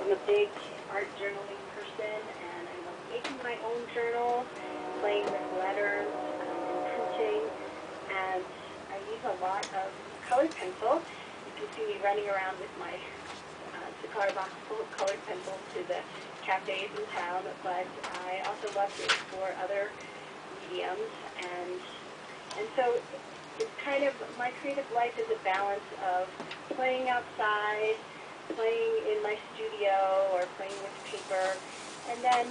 I'm a big art journaling person, and I love making my own journal, playing with letters, and printing, and I use a lot of colored pencil. You can see me running around with my cigar box full of colored pencils to the cafes in town, but I also love to explore other mediums, and so it's kind of, my creative life is a balance of playing outside, playing in my studio, or playing with paper, and then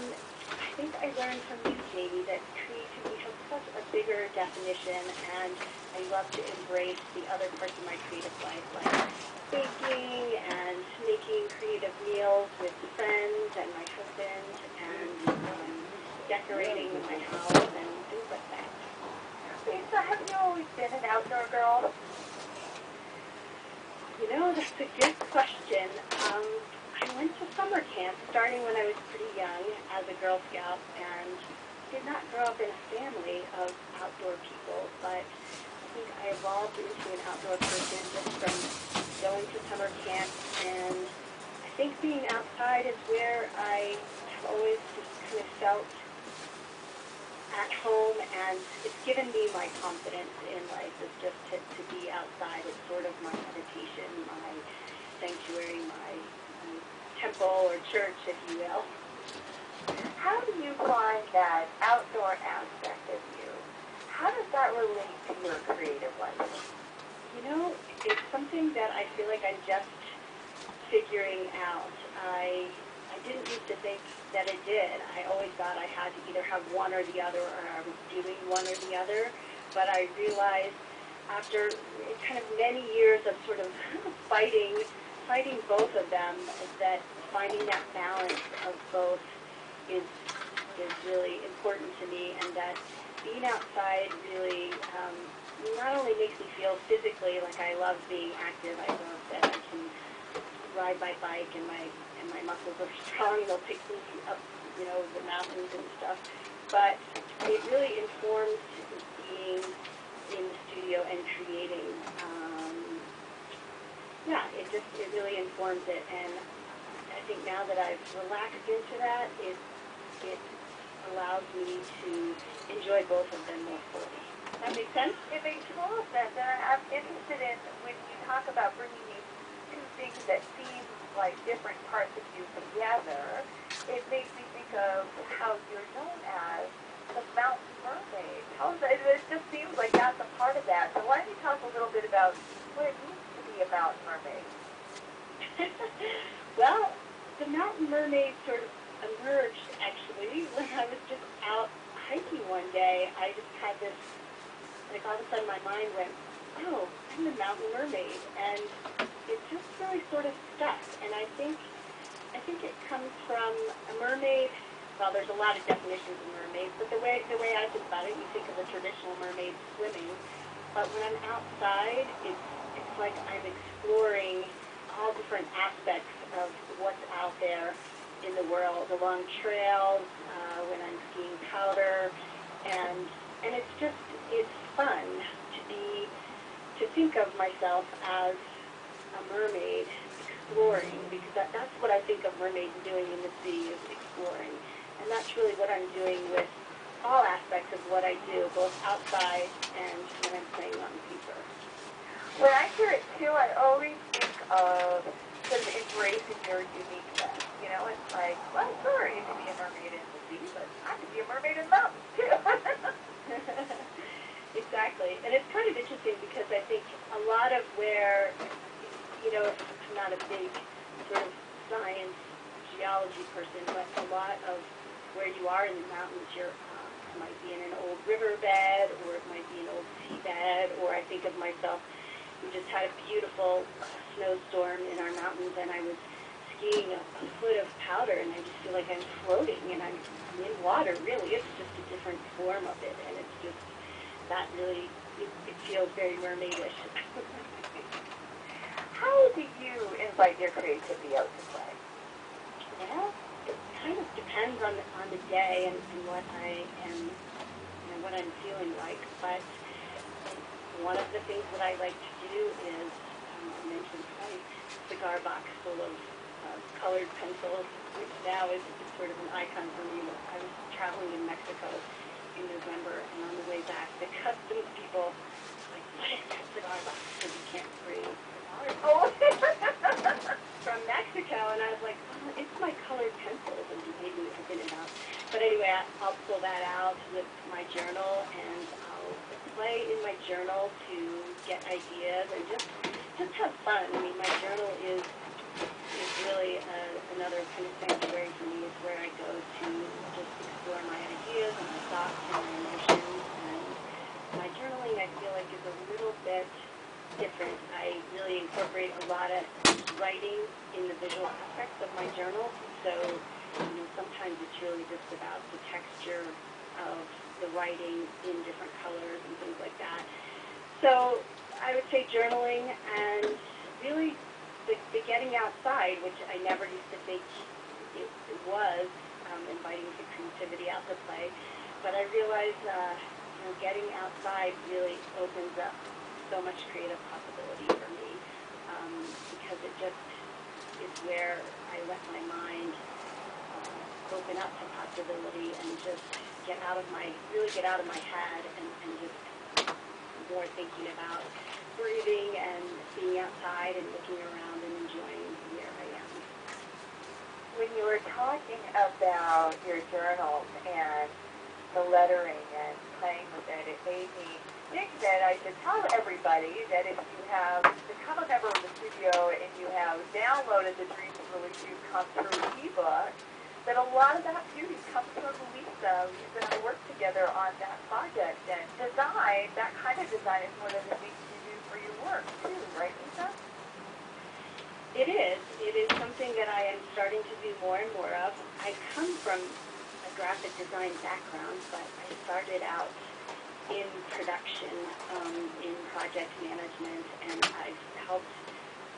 I think I learned from you, Jamie, that creativity has such a bigger definition, and I love to embrace the other parts of my creative life, like baking and making creative meals with friends and my husband, and decorating my house and things like that. Lisa, have you always been an outdoor girl? You know, that's a good question. I went to summer camp starting when I was pretty young as a Girl Scout, and did not grow up in a family of outdoor people, but I think I evolved into an outdoor person just from going to summer camp, and I think being outside is where I have always just kind of felt at home, and it's given me my confidence in life, is just to be outside. It's sort of my meditation, my sanctuary, my temple or church, if you will. How do you find that outdoor aspect of you? How does that relate to your creative life? You know, it's something that I feel like I'm just figuring out. I didn't used to think that it did. I always thought I had to either have one or the other, or I was doing one or the other. But I realized after kind of many years of sort of fighting both of them, that finding that balance of both is really important to me, and that being outside really not only makes me feel physically like I love being active. I love that I can ride my bike, and my muscles are strong. They'll pick me up, you know, the mountains and stuff. But it really informs being in the studio and creating. It really informs it, and I think now that I've relaxed into that, it allows me to enjoy both of them more fully. Does that make sense? It makes total sense, and I'm interested in when you talk about bringing these two things that seem like different parts of you together. It makes me think of how you're known as the Mountain Mermaid. It just seems like that's a part of that. So why don't you talk a little bit about what it means to be a mountain mermaid? Well, the Mountain Mermaid sort of emerged, actually, when I was just out hiking one day. I just had this, like, all of a sudden my mind went, oh, I'm the Mountain Mermaid, and it just really sort of stuck. And I think it comes from a mermaid. Well, there's a lot of definitions of mermaids, but the way I think about it, you think of a traditional mermaid swimming. But when I'm outside, it's like I'm exploring all different aspects of what's out there in the world, along trails, when I'm skiing powder, and it's fun to think of myself as a mermaid exploring, because that's what I think of mermaids doing in the sea, is exploring. And that's really what I'm doing with all aspects of what I do, both outside and when I'm playing on paper. When I hear it too, I always think of sort of embracing your uniqueness. You know, it's like, well, sure, you can be a mermaid in the sea, but I can be a mermaid in the mountains too. Exactly. And it's kind of interesting because I think a lot of where, you know, I'm not a big sort of science geology person, but a lot of where you are in the mountains, you might be in an old riverbed, or it might be an old seabed, or I think of myself, we just had a beautiful snowstorm in our mountains, and I was skiing a foot of powder, and I just feel like I'm floating, and I'm in water, really. It's just a different form of it, and it's just, that really, it feels very mermaidish. How do you invite your creativity out to play? Well, it kind of depends on the day and what I am, you know, what I'm feeling like. But one of the things that I like to do is, I mentioned my cigar box full of colored pencils, which now is sort of an icon for me. I was traveling in Mexico in November, and on the way back, the customs people were like, what is that cigar box? Because you can't bring cigars from Mexico. And I was like, oh, it's my colored pencils, and he made me open it up. But anyway, I'll pull that out with my journal, and I'll play in my journal to get ideas and just have fun. I mean, my journal is really another kind of sanctuary for me. It's where I go to just explore my ideas and my thoughts and my emotions. And my journaling, I feel like, is a little bit different. I really incorporate a lot of writing in the visual aspects of my journal. So, sometimes it's really just about the texture of the writing in different colors and things like that. So I would say journaling and really the getting outside, which I never used to think it was, inviting the creativity out to play. But I realized, getting outside really opens up so much creative possibility for me, because it just is where I let my mind open up to possibility and just get out of my head and just more thinking about breathing and being outside and looking around and enjoying where I am. When you were talking about your journals and the lettering and playing with it, it made me think that I should tell everybody that if you have become a member of the studio and you have downloaded the Dreams Really Do Come True ebook, that a lot of that beauty comes from Lisa. Lisa and I worked together on that project, and design, that kind of design is one of the things you do for your work too, right, Lisa? It is. It is something that I am starting to do more and more of. I come from a graphic design background, but I started out in production, in project management, and I've helped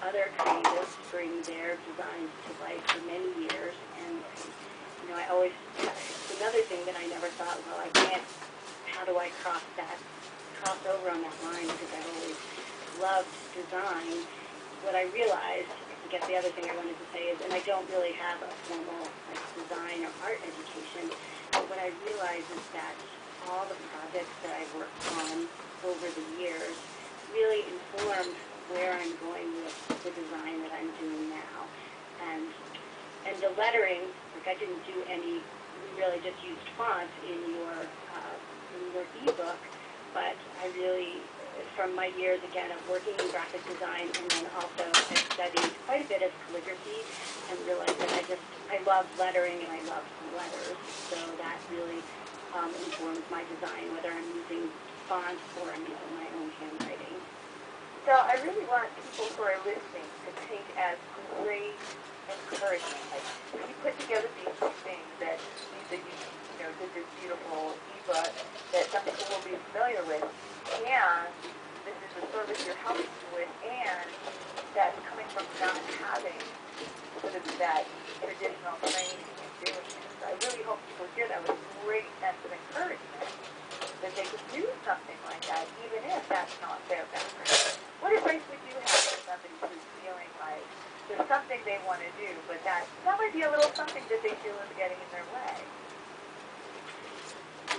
other creatives bring their designs to life for many years. And I always, another thing that I never thought, well, how do I cross over on that line, because I've always loved design. What I realized, I guess the other thing I wanted to say is, and I don't really have a formal design or art education, but what I realized is that all the projects that I've worked on over the years really informed where I'm going with the design that I'm doing now. And the lettering, I didn't do any, we really just used font in your ebook, but I really, from my years, again, of working in graphic design, and then also I studied quite a bit of calligraphy and realized that I love lettering and I love letters, so that really informs my design, whether I'm using fonts or my own handwriting. So I really want people who are listening to take as great encouragement. Like, if you put together these two things that Lisa, did this beautiful ebook that some people will be familiar with, and this is the service you're helping me with, and that's coming from not having sort of that traditional training in doing it. So I really hope people hear that with a great sense of encouragement, that they could do something like that, even if that's not their background. What advice would you have for somebody who's feeling like there's something they want to do, but that might be a little something that they feel is getting in their way?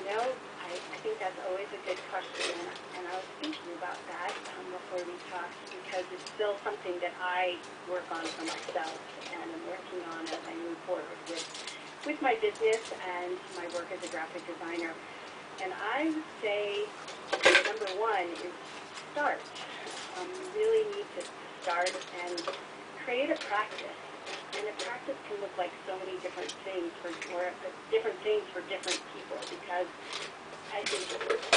I think that's always a good question, and I was thinking about that before we talked, because it's still something that I work on for myself, and I'm working on as I move forward with my business and my work as a graphic designer. And I would say number one is start. You really need to start and create a practice. And a practice can look like so many different things for different people, because I think,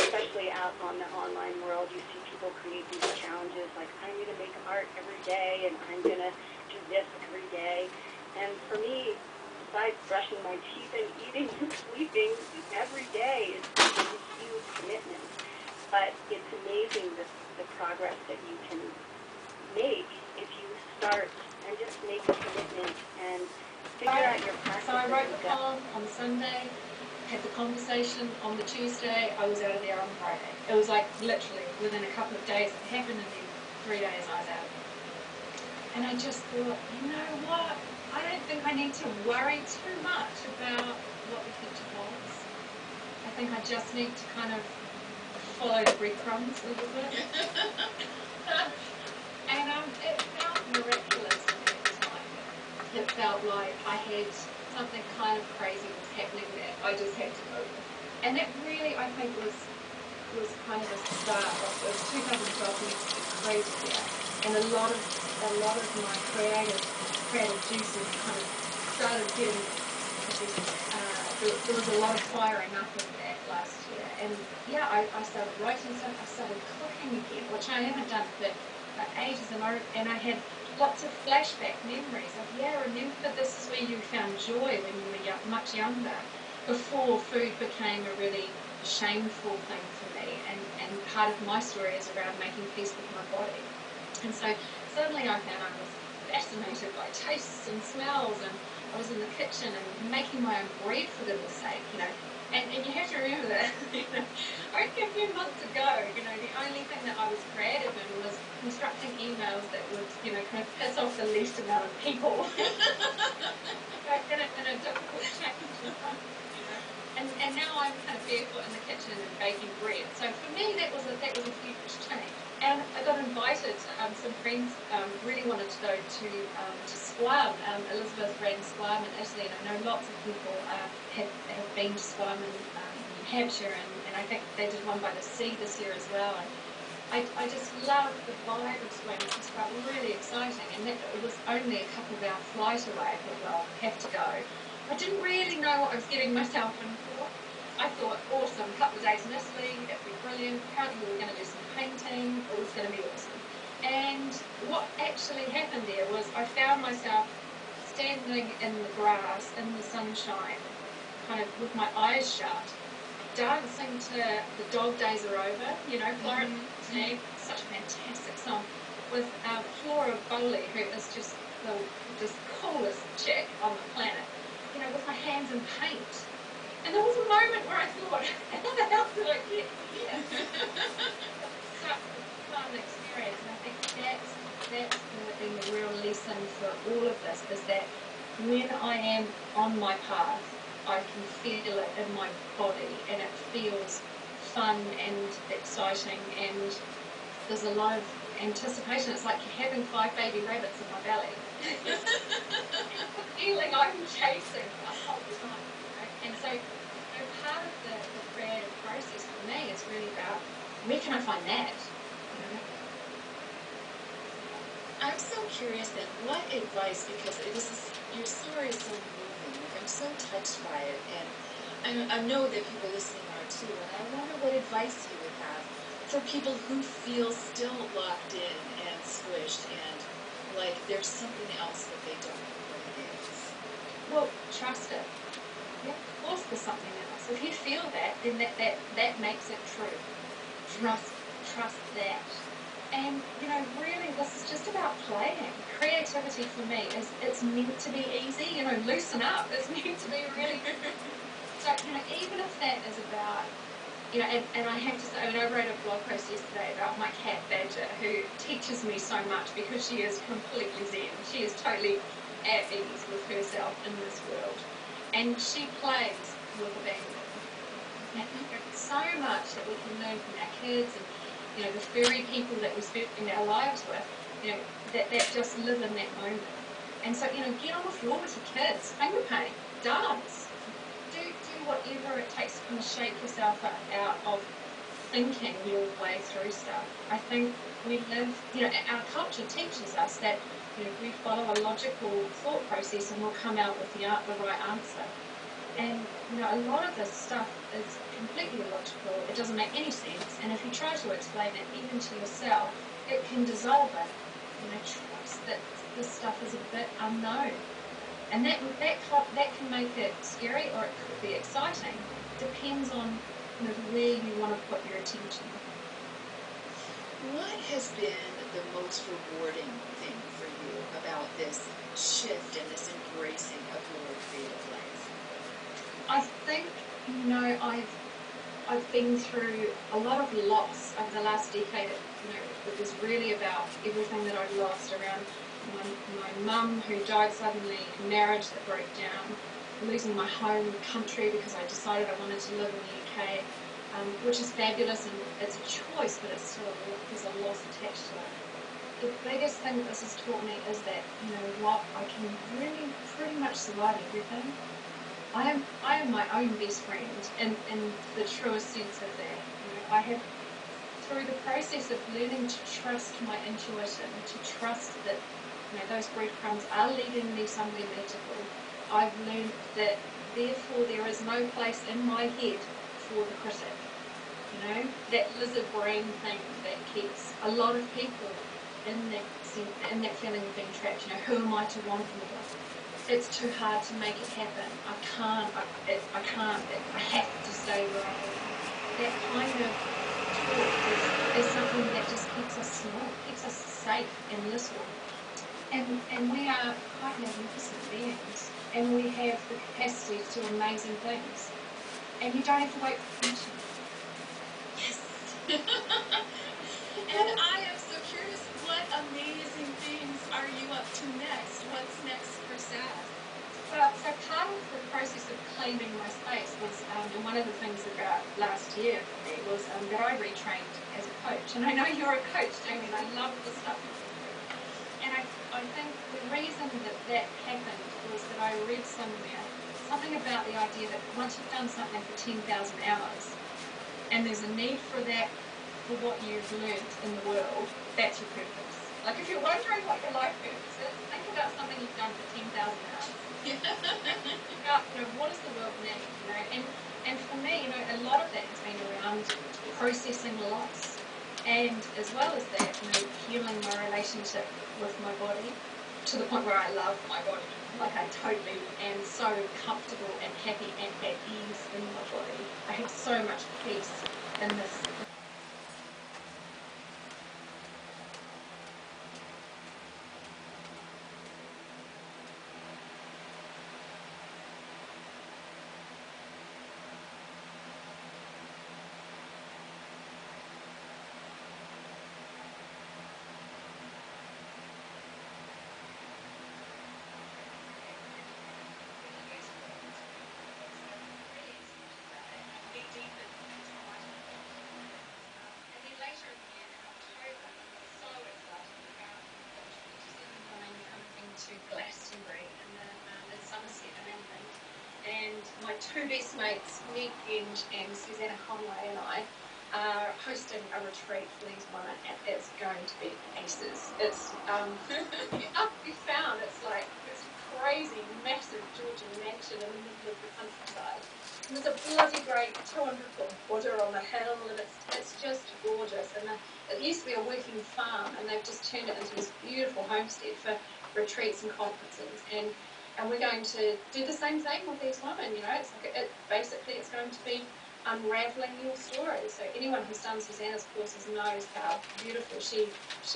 especially out on the online world, you see people create these challenges like, I'm going to make art every day, and I'm going to do this every day. And for me, besides brushing my teeth and eating and sleeping every day, is a huge commitment. But it's amazing the progress that you can make if you start and just make a commitment and figure out your practice. So I wrote the poem on Sunday, had the conversation on the Tuesday, I was out of there on the Friday. It was like literally within a couple of days it happened, and then 3 days I was out. And I just thought, you know what? I don't think I need to worry too much about what the future holds. I think I just need to kind of follow the breadcrumbs a little bit. And it felt miraculous at that time. It felt like I had something kind of crazy was happening that I just had to go with. And that really, I think, was kind of a start of 2012 when it was crazy there. And a lot of my creative juices kind of started getting there was a lot of firing up of that last year. And yeah, I started writing stuff, I started cooking again, which I haven't done for ages, and I had lots of flashback memories of, yeah, remember this is where you found joy when you were much younger, before food became a really shameful thing for me, and part of my story is around making peace with my body. And so suddenly I found I was fascinated by tastes and smells, and I was in the kitchen and making my own bread, for goodness sake, And you have to remember that, only a few months ago, the only thing that I was creative in was constructing emails that would, kind of piss off the least amount of people. in a difficult change, And now I'm kind of barefoot in the kitchen and baking bread. So for me, that was a huge change. And I got invited. Some friends really wanted to go to Squam. Elizabeth ran Squam in Italy, and I know lots of people have been to Squam in New Hampshire, and I think they did one by the sea this year as well. And I just loved the vibe of Squam. It just felt really exciting, and it was only a couple of hour flight away. I thought, well, I have to go. I didn't really know what I was getting myself in for. I thought, awesome, a couple of days in Italy, that'd be brilliant. Apparently we were going to do some painting, it was going to be awesome. And what actually happened there was I found myself standing in the grass, in the sunshine, kind of with my eyes shut, dancing to The Dog Days Are Over, Florence Nightingale, such a fantastic song, with Flora Bowley, who is just the coolest chick on the planet, with my hands in paint. And there was a moment where I thought, how the hell did I get here? Such a fun experience, and I think that's been the real lesson for all of this, is that when I am on my path, I can feel it in my body, and it feels fun and exciting, and there's a lot of anticipation. It's like having 5 baby rabbits in my belly. The feeling I'm chasing the whole time. And so part of the creative process for me is really about, where can I find that? I'm so curious then, what advice, because your story is so moving, I'm so touched by it, and I know that people listening are too, and I wonder what advice you would have for people who feel still locked in and squished and like there's something else that they don't know what it is. Well, trust it. Yeah, of course there's something else. If you feel that, then that makes it true. Trust that. And, really this is just about playing. Creativity for me it's meant to be easy, loosen up. It's meant to be really so, even if that is about, and I have to say, I wrote a blog post yesterday about my cat Badger, who teaches me so much because she is completely zen. She is totally at ease with herself in this world. And she plays with abandon. And there's so much that we can learn from our kids and, the furry people that we spend our lives with, that just live in that moment. And so, get on the floor with your kids, finger paint, dance, do whatever it takes to kind of shake yourself out of thinking your way through stuff. I think we live, our culture teaches us that, we follow a logical thought process and we'll come out with the right answer. And, a lot of this stuff is completely illogical. It doesn't make any sense. And if you try to explain it even to yourself, it can dissolve it. Trust that this stuff is a bit unknown. And that can make it scary, or it could be exciting. Depends on where you want to put your attention. What has been the most rewarding thing for you about this shift and this embracing of your creative life? I think, I've been through a lot of loss over the last decade. It was really about everything that I'd lost around my mum who died suddenly, a marriage that broke down, losing my home country because I decided I wanted to live in the UK, which is fabulous and it's a choice, but it's still there's a loss attached to it. The biggest thing that this has taught me is that, what, I can really pretty much survive everything. I am my own best friend in the truest sense of that. I have, through the process of learning to trust my intuition, to trust that those breadcrumbs are leading me somewhere magical, I've learned that therefore there is no place in my head for the critic. That lizard brain thing that keeps a lot of people in that feeling of being trapped. Who am I to want more? It's too hard to make it happen. I can't. I have to stay where I am. That kind of talk is something that just keeps us small, keeps us safe and little. And we are quite magnificent beings, and we have the capacity to do amazing things. And you don't have to wait for permission. Yes. And I am so curious, what amazing things are you up to next? What's next for Saf? Well, so part of the process of claiming my space was, and one of the things about last year for me was that I retrained as a coach. And I know you're a coach, Jamie, and I love the stuff you do. And I think the reason that happened was that I read somewhere something about the idea that once you've done something for 10,000 hours, and there's a need for that, for what you've learned in the world, that's your purpose. Like if you're wondering what your life purpose is, think about something you've done for 10,000 hours. About, what does the world need? And for me, a lot of that has been around processing loss, and as well as that, healing my relationship with my body to the point where I love my body. Like I totally am so comfortable and happy and at ease in my body. I have so much peace in this. To Glastonbury in Somerset in England, and my two best mates, Meg Genge and Susanna Conway, and I are hosting a retreat for these women, and it's going to be aces. It's we found it's like this crazy, massive Georgian mansion in the middle of the countryside. And there's a bloody great 200-foot Buddha on the hill, and it's just gorgeous. And it used to be a working farm, and they've just turned it into this beautiful homestead for retreats and conferences, and we're going to do the same thing with these women. It's like basically it's going to be unraveling your story. So anyone who's done Susanna's courses knows how beautiful she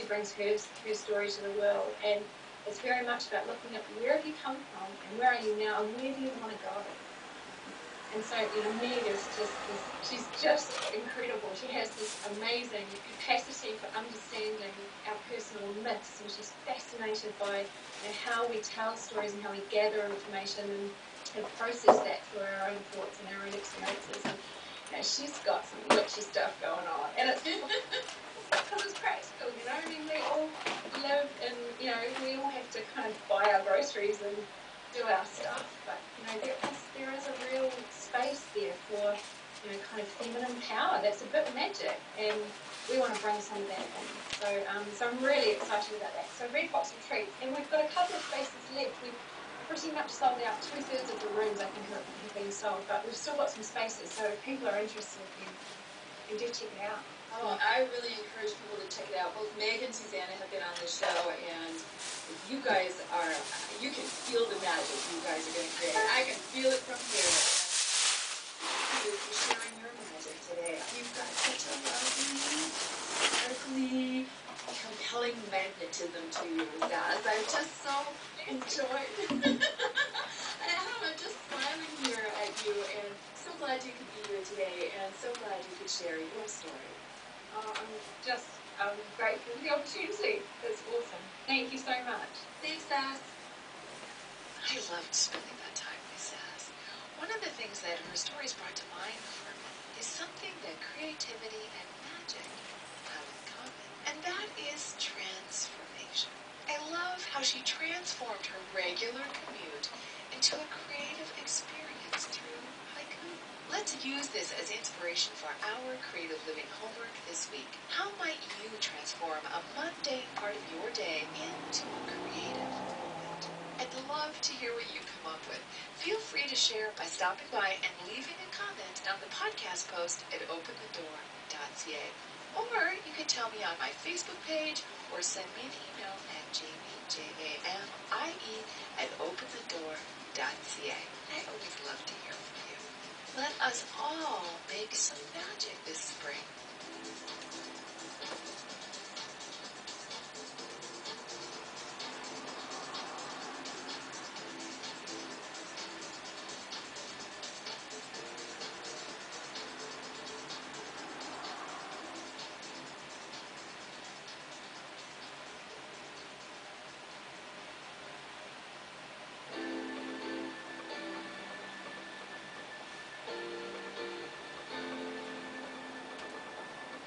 brings her story to the world, and it's very much about looking at where have you come from and where are you now and where do you want to go. And so, Meg is she's just incredible. She has this amazing capacity for understanding our personal myths, and she's fascinated by how we tell stories and how we gather information and process that through our own thoughts and our own experiences. And she's got some witchy stuff going on, and it's because it's practical, we all live in, we all have to kind of buy our groceries and do our stuff, but there is a real space there for kind of feminine power that's a bit magic, and we want to bring some of that in. So I'm really excited about that. So Red Fox Retreat, and we've got a couple of spaces left. We've pretty much sold out 2/3 of the rooms, I think, have been sold, but we've still got some spaces. So if people are interested, then do check it out. Oh, I really encourage people to check it out. Both Meg and Susanna have been on the show, and you guys you can feel the magic you guys are going to create. I can feel it from here. Thank you for sharing your magic today. You've got such a lovely, sparkly, compelling magnetism to you, Zaz. I've just so enjoyed. And I'm just smiling here at you and so glad you could be here today, and so glad you could share your story. I'm just grateful for the opportunity. That's awesome. Thank you so much. Thanks, Sass. I loved spending that time with Sass. One of the things that her stories brought to mind for me is something that creativity and magic have in common, and that is transformation. I love how she transformed her regular commute into a creative experience through haiku. Let's use this as inspiration for our creative living homework this week. How might you transform a mundane part of your day into a creative moment? I'd love to hear what you come up with. Feel free to share by stopping by and leaving a comment on the podcast post at openthedoor.ca. Or you can tell me on my Facebook page or send me an email at jamie@openthedoor.ca. I always love to hear from you. Let us all make some magic this spring.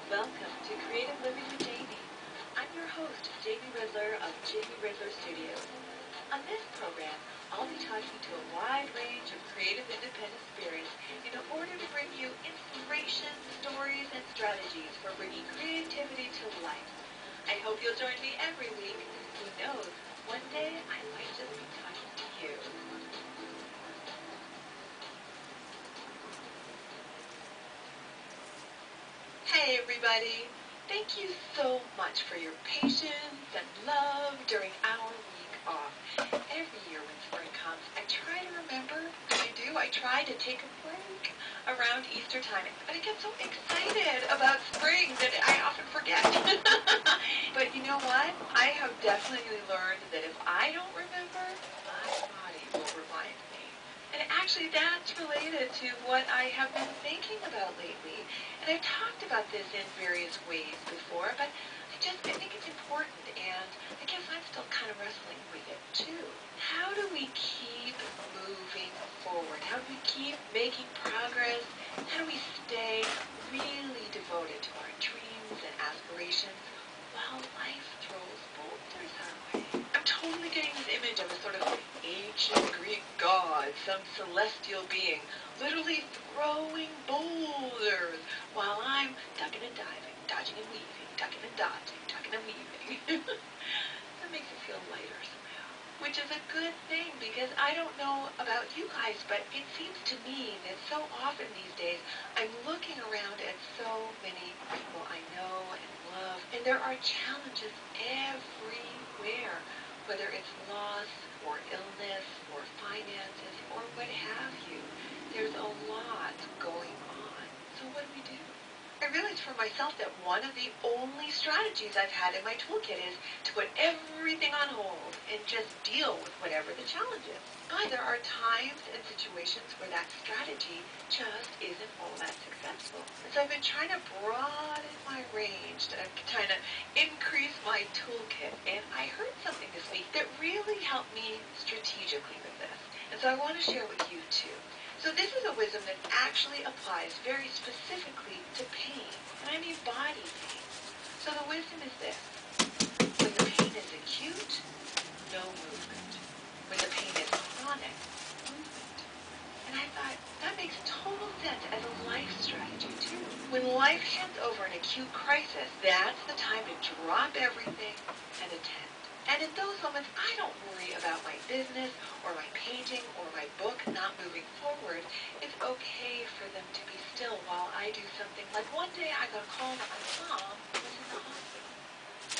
Welcome to Creative Living with Jamie. I'm your host, Jamie Riddler of Jamie Riddler Studios. On this program, I'll be talking to a wide range of creative independent spirits in order to bring you inspiration, stories, and strategies for bringing creativity to life. I hope you'll join me every week. Who knows, one day I might just be talking to you. Hey everybody! Thank you so much for your patience and love during our week off. Every year when spring comes, I try to remember. I try to take a break around Easter time. But I get so excited about spring that I often forget. But you know what? I have definitely learned that if I don't remember, my body will remind me. And actually that's related to what I have been thinking about lately. And I've talked about this in various ways before, but I think it's important, and I guess I'm still kind of wrestling with it too. How do we keep moving forward? How do we keep making progress? How do we stay really devoted to our dreams and aspirations while life throws boulders our way? I'm totally getting this image of a sort of ancient Greek god, some celestial being, literally throwing boulders while I'm ducking and diving, dodging and weaving, ducking and dodging, ducking and weaving. That makes it feel lighter somehow, which is a good thing because I don't know about you guys, but it seems to me that so often these days I'm looking around at so many people I know and love, and there are challenges everywhere, whether it's loss or illness or finances or what have you. There's a lot going on. So what do we do? I realized for myself that one of the only strategies I've had in my toolkit is to put everything on hold and just deal with whatever the challenge is. But there are times and situations where that strategy just isn't all that successful. And so I've been trying to broaden my range, to kind of increase my toolkit. And I heard something this week that really helped me strategically with this. And so I want to share it with you too. So this is a wisdom that actually applies very specifically to pain, and I mean body pain. So the wisdom is this: when the pain is acute, no movement. When the pain is chronic, movement. And I thought, that makes total sense as a life strategy too. When life hands over an acute crisis, that's the time to drop everything and attend. And in those moments, I don't worry about my business or my painting or my book not moving forward. It's okay for them to be still while I do something. Like one day I got a call that my mom was in the hospital.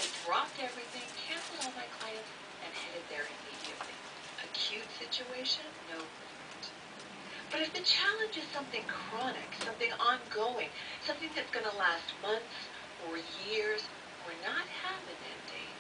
I dropped everything, canceled all my clients, and headed there immediately. Acute situation, no movement. But if the challenge is something chronic, something ongoing, something that's going to last months or years or not have an end date,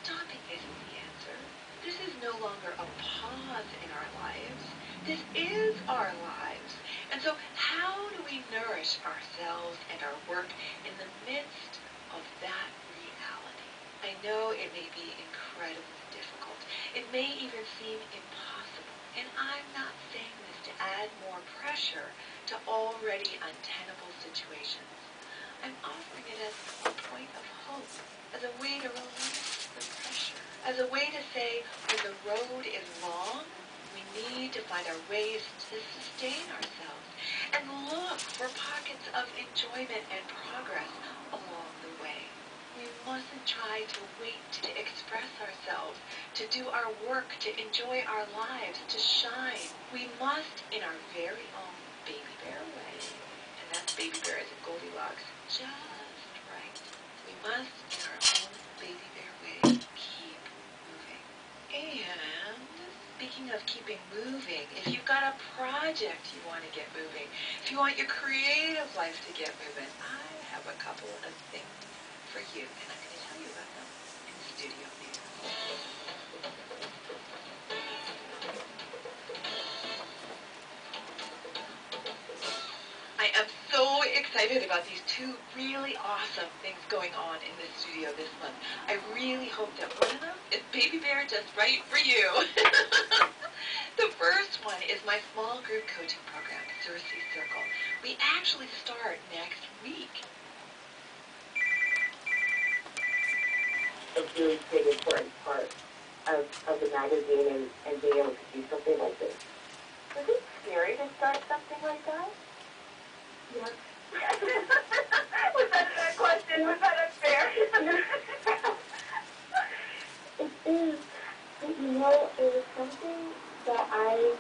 stopping isn't the answer. This is no longer a pause in our lives. This is our lives. And so how how do we nourish ourselves and our work in the midst of that reality? I know it may be incredibly difficult. It may even seem impossible. And I'm not saying this to add more pressure to already untenable situations. I'm offering it as a point of hope, as a way to release the pressure, as a way to say when the road is long, we need to find our ways to sustain ourselves and look for pockets of enjoyment and progress along the way. We mustn't try to wait to express ourselves, to do our work, to enjoy our lives, to shine. We must, in our very own baby bear way, and that's baby bear as in Goldilocks, just right. We must, in our own baby bear way, keep moving. And speaking of keeping moving, if you've got a project you want to get moving, if you want your creative life to get moving, I have a couple of things for you, and I'm going to tell you about them in the studio news. I am so excited about these two really awesome things going on in the studio this month. I really hope that one of them is Baby Bear just right for you. The first one is my small group coaching program, Circe Circle. We actually start next week. A really big important part of the magazine and being able to do something like this. Was it scary to start something like that? Yeah. Was that a question? Was that unfair? It is. But you know, it was something that I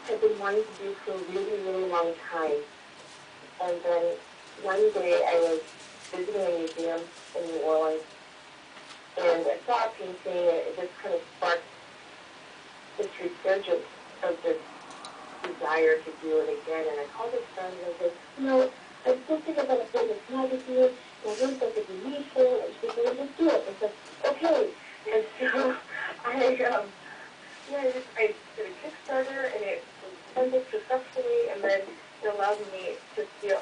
had been wanting to do for a really, really long time. And then one day I was visiting a museum in New Orleans, and I saw a painting, and it just kind of sparked this resurgence of this desire to do it again. And I called a friend and I said, you know, I'm thinking about a business magazine, and I really think it'd be useful. And she said, well, just do it. I said, okay. And so I did a Kickstarter, and it was funded successfully, and then it allowed me to feel,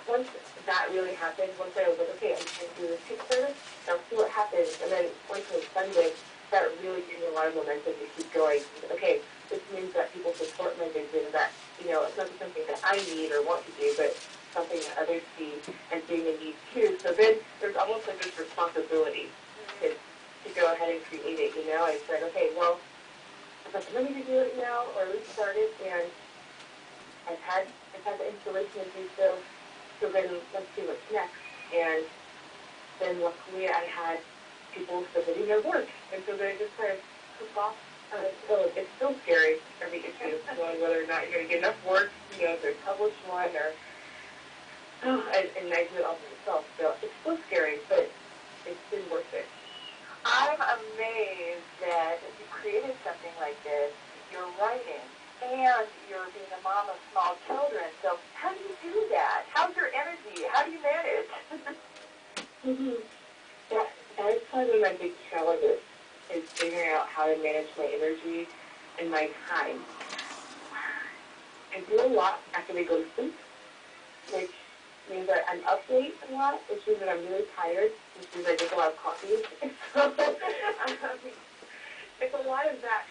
once that really happened, once I was like, okay, I'm just going to do this Kickstarter, I'll see what happens. And then once it was funded, that really gave me a lot of momentum to keep going. Okay, this means that people support my vision, that, you know, it's not just something that I need or want to do, but something that others see and seeing a need too. So then there's almost like this responsibility to go ahead and create it, you know. I said, okay, well, I've got the money to do it now, or at least start it, and I've had the inspiration to do so, so then let's see what's next. And then luckily I had people submitting their work, and so they just kind of took off. So it's still scary, every issue, knowing whether or not you're going to get enough work, you know, if there's published one, or, and I do it all myself, so it's still scary, but it's been worth it. I'm amazed that you created something like this. You're writing, and you're being a mom of small children. So how do you do that? How's your energy? How do you manage? That's probably one of my big challenges, is figuring out how to manage my energy and my time. I do a lot after we go to sleep, which means that I'm up late a lot, which means that I'm really tired, which means I drink a lot of coffee. So it's a lot of that.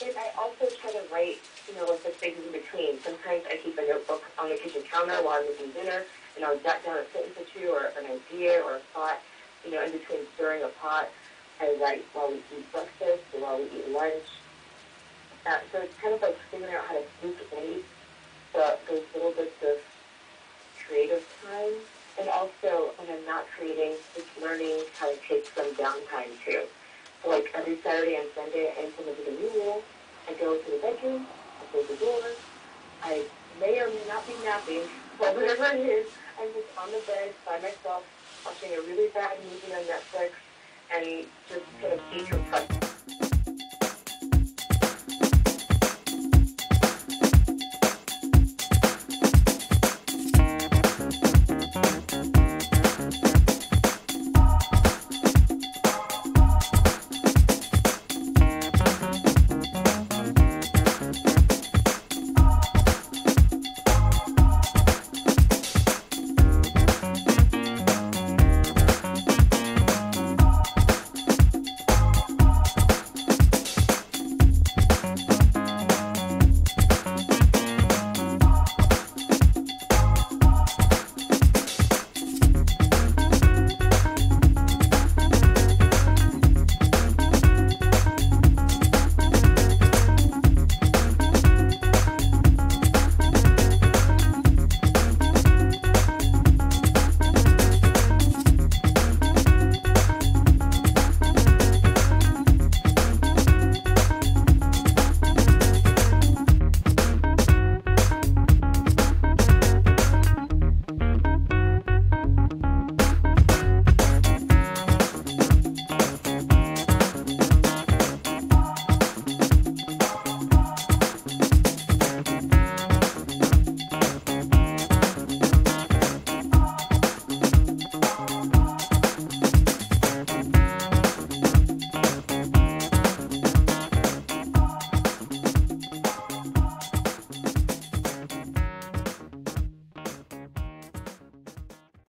And I also try to write, you know, like the things in between. Sometimes I keep a notebook on the kitchen counter while I'm making dinner, and I'll jot down a sentence or two, or an idea, or a thought, you know, in between stirring a pot. I write while we eat breakfast or while we eat lunch. So it's kind of like figuring out how to sneak in those little bits of creative time. And also, when I'm not creating, it's learning how to take some downtime too. So like every Saturday and Sunday, I implemented a new rule. I go to the bedroom, I close the door, I may or may not be napping, but whatever it is, I'm just on the bed by myself, watching a really bad movie on Netflix, and just kind of decompressing.